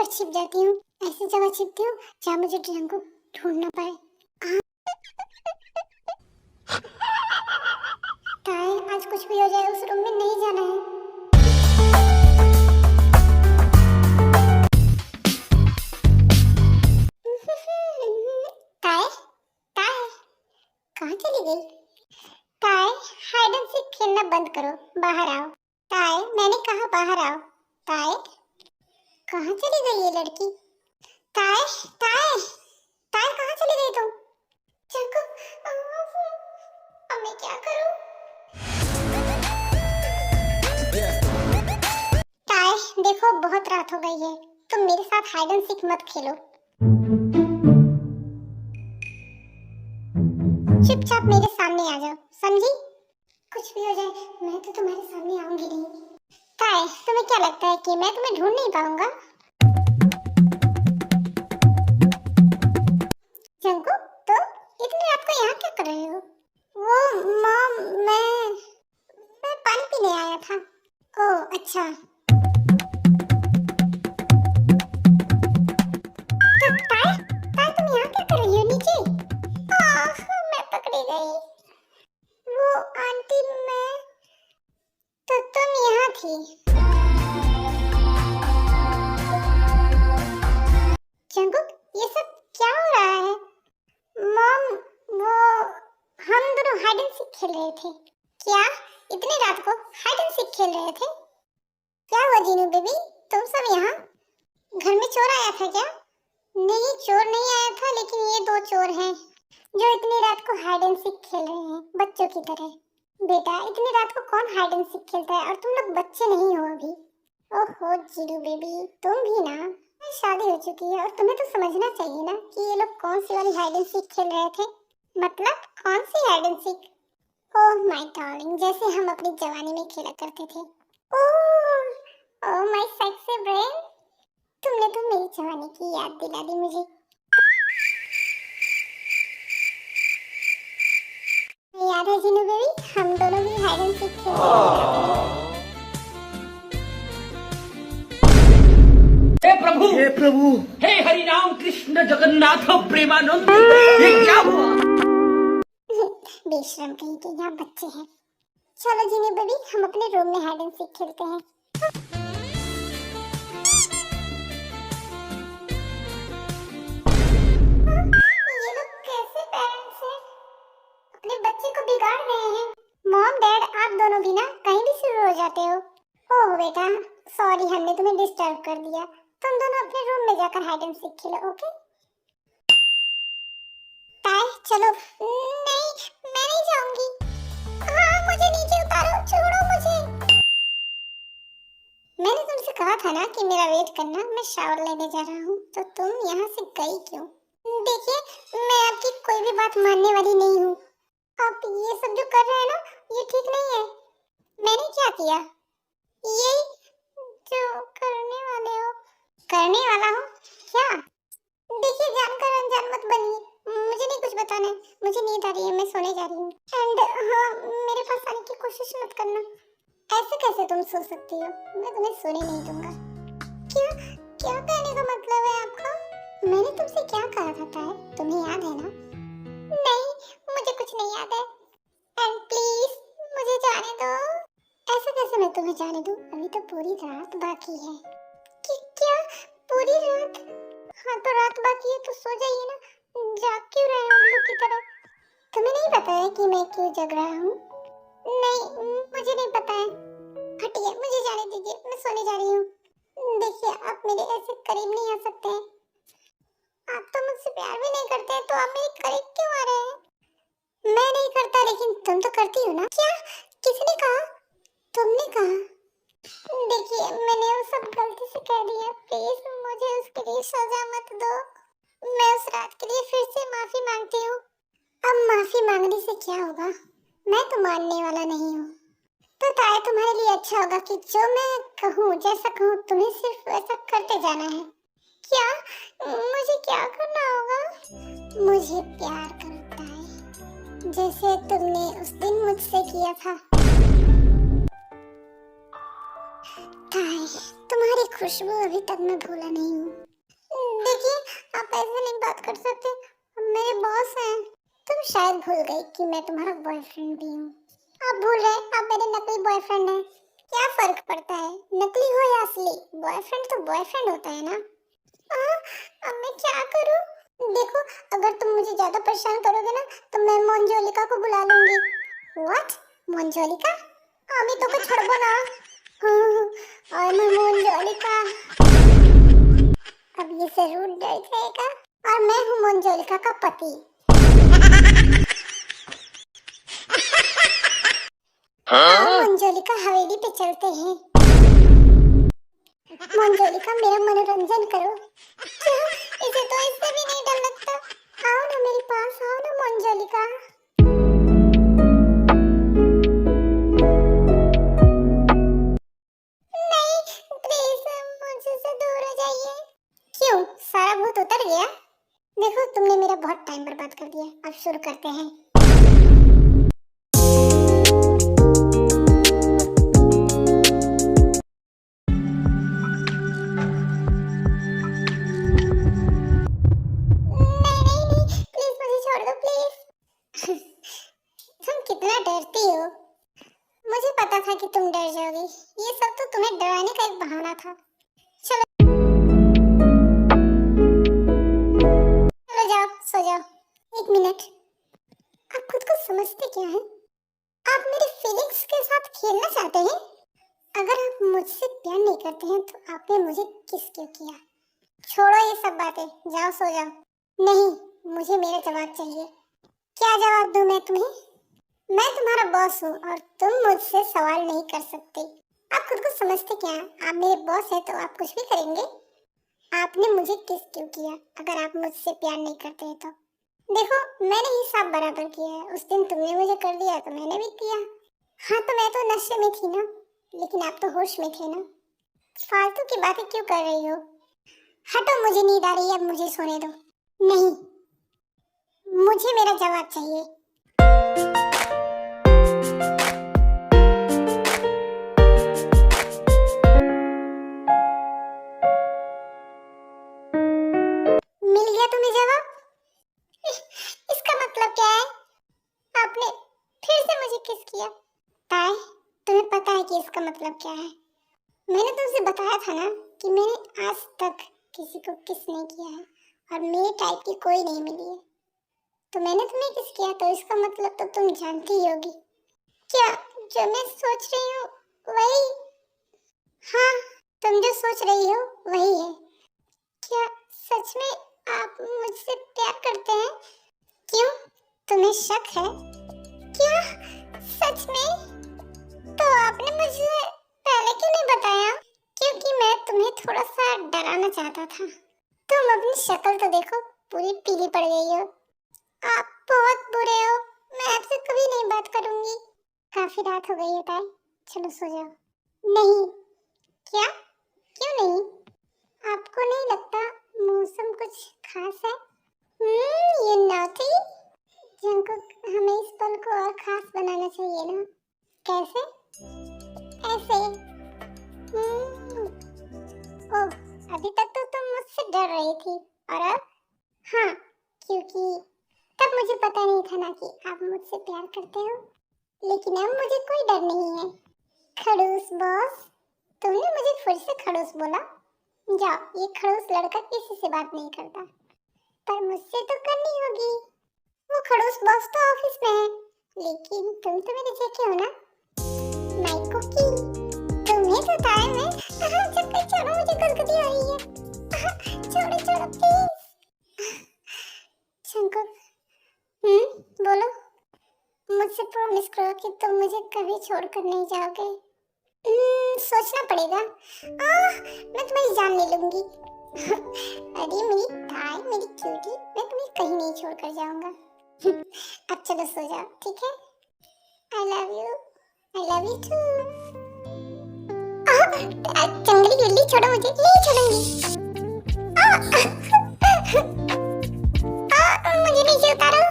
पर छिप जाती हूँ, ऐसी जगह छिपती हूँ जहाँ मुझे जंगू ढूंढना पड़े। ताए, आज कुछ भी हो जाए उस रूम में नहीं जाना है। ताए, ताए, कहाँ चली गई? ताए, हाइड एंड सीक खेलना बंद करो, बाहर आओ। ताए, मैंने कहा बाहर आओ। ताए, कहाँ चली गई ये लड़की? ताए, ताए, ताए, कहाँ चली गई तुम? जंगू, अब मैं क्या करूं? ताए, देखो बहुत रात हो गई है, तुम मेरे साथ हाइड एंड सीक मत खेलो। चुपचाप मेरे सामने आ जाओ, समझी? कुछ भी हो जाए मैं तो तुम्हारे सामने आऊंगी नहीं। ताए, तुम्हें क्या लगता है कि मैं तुम्हें ढूंढ नहीं पाऊंगा? जंगू, तुम इतनी रात को यहाँ क्या कर रहे हो? वो मॉम, मैं पानी पीने आया था। ओह अच्छा। तो ताए, ताए तुम यहाँ क्या कर रही हो नीचे? मैं पकड़ी गई। वो आंटी, मैं तो तुम यहाँ थी। जंगू, ये सब क्या हो रहा है? मॉम, वो हम दोनों हाइड एंड सीक खेल रहे थे। क्या इतनी रात को हाइड एंड सीक खेल रहे थे? क्या हुआ जीनू बेबी, तुम सब यहाँ? घर में चोर आया था क्या? नहीं, चोर नहीं आया था, लेकिन ये दो चोर हैं जो इतनी रात को हाइड एंड सीक खेल रहे हैं बच्चों की तरह। बेटा, इतनी रात को कौन हाइड एंड सीक खेलता है, और तुम लोग बच्चे नहीं हो अभी। ओहो जीनू बेबी, तुम भी ना, शादी हो चुकी है और तुम्हें तो समझना चाहिए ना कि ये लोग कौन सी वाली हाइड एंड सीक खेल रहे थे। मतलब कौन सी hide and seek? Oh my darling, जैसे हम अपनी जवानी में खेला करते थे। ओह माय सेक्सी ब्रेन, तुमने तो मेरी जवानी की याद दिला दी मुझे। याद है जीनू बेबी, हम दोनों भी हाइड एंड सीक खेल रहे थे। हे प्रभु, हे हरि राम कृष्ण जगन्नाथ प्रेमानंद, ये क्या हुआ? बेशरम कहीं के यहाँ बच्चे हैं। चलो जीनी बेबी, हम अपने रूम में हाइड एंड सीक खेलते हैं। ये लोग कैसे पेरेंट्स हैं? अपने बच्चे को बिगाड़ रहे हैं। मॉम डैड, आप दोनों भी ना कहीं भी शुरू हो जाते हो। ओह बेटा, सॉरी हमने तुम्हें डिस्टर्ब कर दिया। तुम दोनों अपने रूम में जाकर hide and seek Khelo, okay? ताए, चलो। नहीं, मैं नहीं जाऊंगी। हाँ, मुझे नीचे उतारो, छोड़ो मुझे। मैंने तुमसे कहा था ना कि मेरा वेट करना, मैं शावर लेने जा रहा हूँ, तो तुम यहाँ से गई क्यों? देखिए, मैं आपकी कोई भी बात मानने वाली नहीं हूँ। आप ये सब जो कर रहे हैं ना, ये ठीक नहीं है। मैंने क्या किया? ये जो करने वाले हो, करने वाला हूँ क्या? देखिए, जानकर अनजान मत बनिए, मुझे नहीं कुछ बताना है। मुझे नींद आ रही है, मैं सोने जा रही हूँ। एंड हाँ, मेरे पास आने की कोशिश मत करना। ऐसे कैसे तुम सो सकती हो? मैं तुम्हें सोने नहीं दूंगा। क्या क्या कहने का मतलब है आपका? मैंने तुमसे क्या कहा था ताए, तुम्हें याद है ना? नहीं, मुझे कुछ नहीं याद है। एंड प्लीज मुझे जाने दो। ऐसे कैसे मैं तुम्हें जाने दूं? अभी तो पूरी रात बाकी है। क्या पूरी रात? हाँ, तो रात बाकी है तो सो जाइए ना। जाग क्यों रहे हो उल्लू की तरह? तुम्हें नहीं पता है कि मैं क्यों जग रहा हूँ? नहीं, मुझे नहीं पता है। हटिए, मुझे जाने दीजिए, मैं सोने जा रही हूँ। देखिए, आप मेरे ऐसे करीब नहीं आ सकते हैं। आप तो मुझसे प्यार भी नहीं करते हैं, तो आप मेरे करीब क्यों आ रहे हैं? मैं नहीं करता, लेकिन तुम तो करती हो ना। क्या? किसने कहा? तुमने कहा। देखिए, मैंने वो सब गलती से कह दिया। प्लीज मुझे उसके लिए सजा मत दो। मैं उस रात के लिए फिर से माफी मांगती हूँ। अब माफी मांगने से क्या होगा? मैं तो मानने वाला नहीं हूँ। तो ताए, तुम्हारे लिए अच्छा होगा कि जो मैं कहूँ, जैसा कहूँ, तुम्हें सिर्फ वैसा करते जाना है। क्या? मुझे क्या करना होगा? मुझे प्यार करता है, जैसे तुमने उस दिन मुझसे किया था। ताई, तुम्हारी खुशबू अभी तक मैं भूला नहीं हूँ। देखिए, आप ऐसे नहीं बात कर सकते, आप मेरे बॉस हैं। तुम शायद भूल गई कि मैं तुम्हारा बॉयफ्रेंड भी हूँ। आप भूल रहे, आप मेरे नकली बॉयफ्रेंड हैं। क्या फर्क पड़ता है, नकली हो या असली? बॉयफ्रेंड तो बॉयफ्रेंड होता है ना। अब मैं क्या करूँ? देखो, अगर तुम मुझे ज्यादा परेशान करोगे ना, तो मैं मंजोलिका को बुला लूंगी। व्हाट? मंजोलिका? আমি তোকে ছাড়বো না। আমি मंजोलिका। अब ये जरूर डर जाएगा। और मैं हूँ मंजोलिका का पति। मंजोलिका, हवेली पे चलते हैं। मंजोलिका, मेरा मनोरंजन करो। इसे तो इससे भी नहीं डर लगता। आओ ना मेरे पास, आओ ना मंजोलिका। नहीं, प्लीज मुझसे दूर हो जाइए। क्यों, सारा भूत उतर गया? देखो, तुमने मेरा बहुत टाइम बर्बाद कर दिया। अब शुरू करते हैं। तुम कितना डरती हो। मुझे पता था कि तुम डर जाओगी। ये सब तो तुम्हें डराने का एक बहाना था। चलो चलो, जाओ सो जाओ। एक मिनट, आप खुद को समझते क्या हैं? आप मेरी फीलिंग्स के साथ खेलना चाहते हैं? अगर आप मुझसे प्यार नहीं करते हैं तो आपने मुझे किस क्यों किया? छोड़ो ये सब बातें, जाओ सो जाओ। नहीं, मुझे मेरा जवाब चाहिए। क्या जवाब दूं मैं तुम्हें? मैं तुम्हारा बॉस हूँ और तुम मुझसे सवाल नहीं कर सकते। आप खुद को समझते क्या? आप मेरे बॉस हैं तो आप कुछ भी करेंगे। आपने मुझे किस क्यों किया अगर आप मुझसे प्यार नहीं करते हैं तो? देखो, मैंने हिसाब बराबर किया है। उस दिन तुमने मुझे कर दिया तो मैंने भी किया। हाँ, तो मैं तो नशे में थी ना, लेकिन आप तो होश में थे ना। फालतू की बातें क्यों कर रही हो? हटो, मुझे नींद आ रही है, अब मुझे सोने दो। नहीं, मुझे मेरा जवाब चाहिए। मिल गया तुम्हें जवाब? इसका मतलब क्या है? आपने फिर से मुझे किस किया? ताई, तुम्हें पता है कि इसका मतलब क्या है? मैंने तुमसे बताया था ना कि मैंने आज तक किसी को किस नहीं किया है और मेरे टाइप की कोई नहीं मिली है। तो मैंने तुम्हें किस किया, तो इसका मतलब तो तुम जानती ही होगी। क्या जो मैं सोच रही हूँ वही? हाँ, तुम जो सोच रही हो वही है। क्या सच में आप मुझसे प्यार करते हैं? क्यों, तुम्हें शक है क्या? सच में? तो आपने मुझे पहले क्यों नहीं बताया? क्योंकि मैं तुम्हें थोड़ा सा डराना चाहता था। तुम अपनी शक्ल तो देखो, पूरी पीली पड़ गई हो। आप बहुत बुरे हो। मैं आपसे कभी नहीं बात करूंगी। काफी रात हो गई है ताई, चलो सो जाओ। नहीं। क्या? क्यों नहीं? आपको नहीं लगता मौसम कुछ खास है? ये नॉटी जंकुक, हमें इस पल को और खास बनाना चाहिए ना। कैसे? ऐसे। ओह, अभी तक तो तुम मुझसे डर रही थी और अब? हाँ, क्योंकि तब मुझे पता नहीं था ना कि आप मुझसे प्यार करते हो, लेकिन अब मुझे कोई डर नहीं है। खड़ूस बॉस, तुमने मुझे फिर से खड़ूस बोला। जाओ, ये खड़ूस लड़का किसी से बात नहीं करता, पर मुझसे तो करनी होगी। वो खड़ूस बॉस तो ऑफिस में है, लेकिन तुम तो मेरे जेके हो ना। माय कुकी, तुम्हें तो ताई में चक्कर, छोड़ो, मुझे गलती हो रही है। छोड़ो छोड़ो प्लीज। शंकुक, बोलो। मुझसे प्रॉमिस करो कि तुम मुझे कभी छोड़कर नहीं जाओगे। सोचना पड़ेगा। मैं तुम्हारी जान ले लूंगी। अरे मेरी ताई, मेरी क्यूटी, मैं तुम्हें कहीं नहीं छोड़कर जाऊंगा। अब चलो सो जाओ, ठीक है? I love you. I love you too. चंगली बिल्ली, छोड़ो मुझे, नहीं छोड़ूंगी। मुझे नीचे उतारो।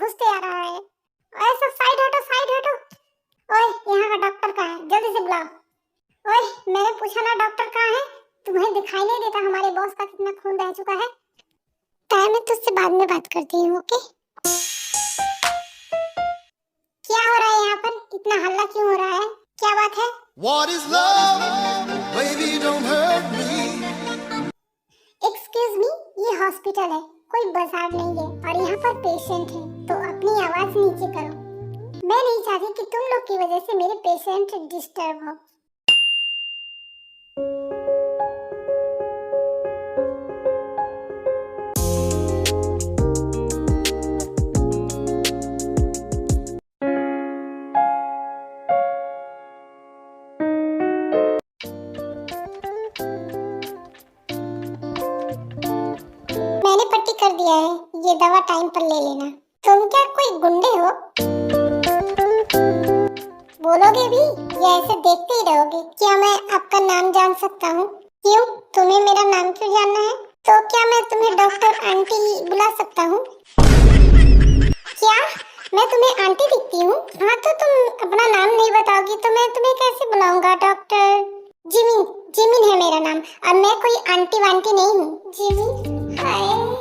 घुसते आ रहा है। ओए सब साइड हटो, साइड हटो। ओए यहाँ का डॉक्टर कहाँ है? जल्दी से बुलाओ। ओए मैंने पूछा ना डॉक्टर कहाँ है? तुम्हें दिखाई नहीं देता हमारे बॉस का कितना खून बह चुका है? ताई मैं तुझसे बाद में बात करती हूँ, ओके? क्या हो रहा है यहाँ पर? इतना हल्ला क्यों हो रहा है? क्या बात है? What is love? Baby, don't hurt me. Excuse me, ये हॉस्पिटल है, कोई बाजार नहीं है और यहाँ पर पेशेंट है, तो अपनी आवाज नीचे करो। मैं नहीं चाहती कि तुम लोग की वजह से मेरे पेशेंट डिस्टर्ब हो। मैंने पट्टी कर दिया है, ये दवा टाइम पर ले लेना। तुम क्या कोई गुंडे हो? बोलोगे भी या ऐसे देखते ही रहोगे? क्या मैं आपका नाम जान सकता हूँ? क्यों, तुम्हें मेरा नाम क्यों जानना है? तो क्या मैं तुम्हें डॉक्टर आंटी बुला सकता हूँ? क्या मैं तुम्हें आंटी दिखती हूँ? हाँ तो तुम अपना नाम नहीं बताओगी तो मैं तुम्हें कैसे बुलाऊंगा? डॉक्टर जिमिन, जिमिन है मेरा नाम और मैं कोई आंटी वांटी नहीं हूँ। जिमिन, हाय